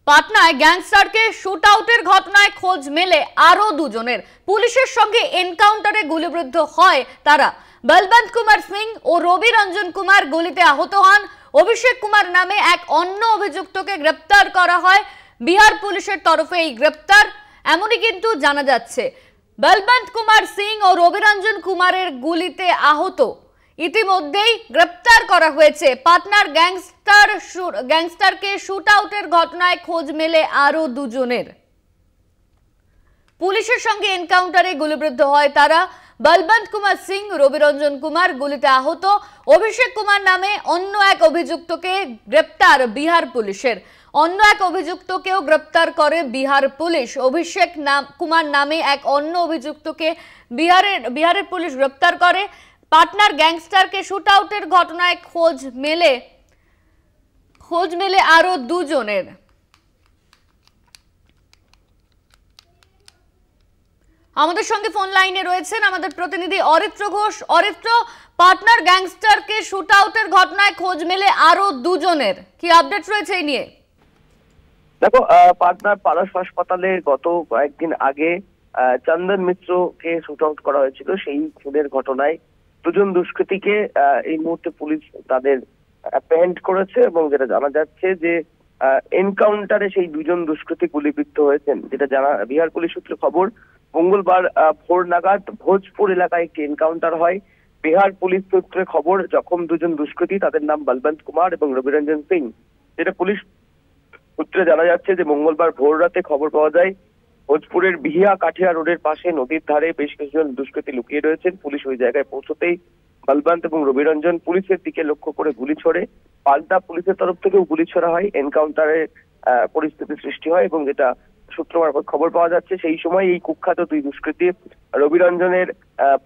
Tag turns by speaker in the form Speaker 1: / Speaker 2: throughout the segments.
Speaker 1: পাটনায় গ্যাংস্টারকে shoot আউটের ঘটনায় খোঁজ মেলে আরো দুজনের। পুলিশের সঙ্গে এনকাউন্টারে গুলিবিদ্ধ হয় তারা। বলবন্ত কুমার সিং ও রবি রঞ্জন কুমার গুলিতে আহত হন। অভিষেক কুমার নামে এক অন্য অভিযুক্তকে গ্রেপ্তার করা হয় বিহার পুলিশের তরফে। এই গ্রেপ্তার এমনই কিন্তু জানা যাচ্ছে। বলবন্ত কুমার সিং ও রবি রঞ্জন কুমারের গুলিতে আহত ইতিমধ্যেই গ্রেপ্তার করা হয়েছে। পাটনার গ্যাংস্টারকে শুট আউটের ঘটনায় খোঁজ মেলে আরো দুজনের। পুলিশের সঙ্গে এনকাউন্টারে গুলিবিদ্ধ হয় তারা। বলবন্ত কুমার সিং, রবি রঞ্জন কুমার গুলিতে আহত। অভিষেক কুমার নামে অন্য এক অভিযুক্তকে গ্রেপ্তার বিহার পুলিশের। অন্য এক অভিযুক্তকেও গ্রেপ্তার করে বিহার পুলিশ। অভিষেক কুমার নামে এক অন্য অভিযুক্তকে বিহারের পুলিশ গ্রেপ্তার করে। পাটনার গ্যাংস্টারকে শুট আউটের ঘটনায় খোঁজ মেলে আরো দুজনের। আমাদের সঙ্গে ফোন লাইনে রয়েছেন আমাদের প্রতিনিধি অরিত্র ঘোষ। অরিত্র, পাটনার গ্যাংস্টারকে শুট আউটের ঘটনায় খোঁজ মেলে আরো দুজনের, কি আপডেট রয়েছে এই নিয়ে?
Speaker 2: দেখো, পাটনার পারস হাসপাতালে গত কয়েকদিন আগে চন্দন মিশ্রকে শুট আউট করা হয়েছিল। সেই খুনের ঘটনায় দুজন দুষ্কৃতীকে এই মুহূর্তে পুলিশ তাদের অ্যাপ্রেহেন্ড করেছে এবং যেটা জানা যাচ্ছে যে এনকাউন্টারে সেই দুজন দুষ্কৃতী গুলিবিদ্ধ হয়েছেন। যেটা জানা বিহার পুলিশ সূত্রে খবর, মঙ্গলবার ভোর নাগাদ ভোজপুর এলাকায় একটি এনকাউন্টার হয়। বিহার পুলিশ সূত্রে খবর, জখম দুজন দুষ্কৃতী তাদের নাম বলবন্ত কুমার এবং রবি রঞ্জন সিং। যেটা পুলিশ সূত্রে জানা যাচ্ছে যে মঙ্গলবার ভোর রাতে খবর পাওয়া যায় ভোজপুরের বিহিয়া কাঠিয়া রোডের পাশে নদীর ধারে বেশ কিছুজন দুষ্কৃতী লুকিয়ে রয়েছেন। পুলিশ ওই জায়গায় পৌঁছতেই বলবন্ত এবং রবি রঞ্জন পুলিশের দিকে লক্ষ্য করে গুলি ছোড়ে। পাল্টা পুলিশের তরফ থেকেও গুলি ছোড়া হয়। এনকাউন্টারে পরিস্থিতি সৃষ্টি হয় এবং যেটা সূত্র মারফত খবর পাওয়া যাচ্ছে সেই সময় এই কুখ্যাত দুই দুষ্কৃতী রবি রঞ্জনের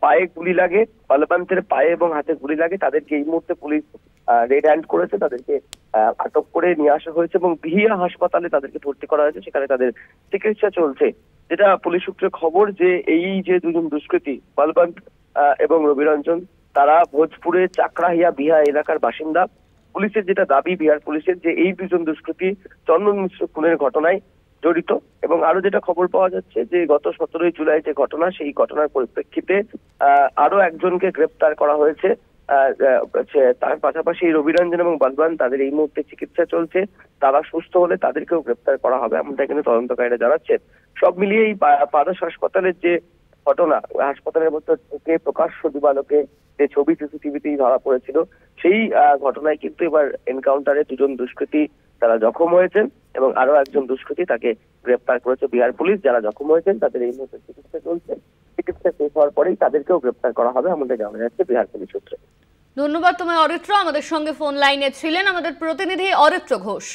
Speaker 2: পায়ে গুলি লাগে, বলবন্তের পায়ে এবং হাতে গুলি লাগে। তাদেরকে এই মুহূর্তে পুলিশ রেড হ্যান্ড করেছে, তাদেরকে আটক করে নিয়ে আসা হয়েছে এবং বিহিয়া হাসপাতালে তাদেরকে ভর্তি করা হয়েছে। সেখানে তাদের চিকিৎসা চলছে। যেটা পুলিশ সূত্রে খবর যে এই যে দুজন দুষ্কৃতী বলবন্ত এবং রবি রঞ্জন, তারা ভোজপুরের চাকরাহিয়া বিহা এলাকার বাসিন্দা। পুলিশের যেটা দাবি বিহার পুলিশের, যে এই দুজন দুষ্কৃতী চন্দন মিশ্র খুনের ঘটনায় জড়িত। এবং আরো যেটা খবর পাওয়া যাচ্ছে যে গত 17 জুলাই যে ঘটনা, সেই ঘটনার পরিপ্রেক্ষিতে আরো একজনকে গ্রেপ্তার করা হয়েছে। তার পাশাপাশি রবি রঞ্জন এবং বলবন্ত তাদের এই মুহূর্তে চিকিৎসা চলছে। তারা সুস্থ হলে তাদেরকেও গ্রেপ্তার করা হবে, এমনটা কিন্তু তদন্তকারীরা জানাচ্ছেন। সব মিলিয়ে এই পারস হাসপাতালের যে ঘটনা, হাসপাতালের মধ্যে থেকে প্রকাশ্য দিবালোকে যে ছবি সিসিটিভিতেই ধরা পড়েছিল, সেই ঘটনায় কিন্তু এবার এনকাউন্টারে দুজন দুষ্কৃতী তারা জখম হয়েছেন এবং আরো একজন দুষ্কৃতী তাকে গ্রেপ্তার করেছে বিহার পুলিশ। যারা জখম হয়েছেন তাদের এই মুহূর্তে চিকিৎসা চলছে। চিকিৎসা শেষ হওয়ার পরেই তাদেরকেও গ্রেপ্তার করা হবে, আমাদের জানা যাচ্ছে বিহার পুলিশ সূত্রে।
Speaker 1: ধন্যবাদ তোমায় অরিত্র। আমাদের সঙ্গে ফোন লাইনে ছিলেন আমাদের প্রতিনিধি অরিত্র ঘোষ।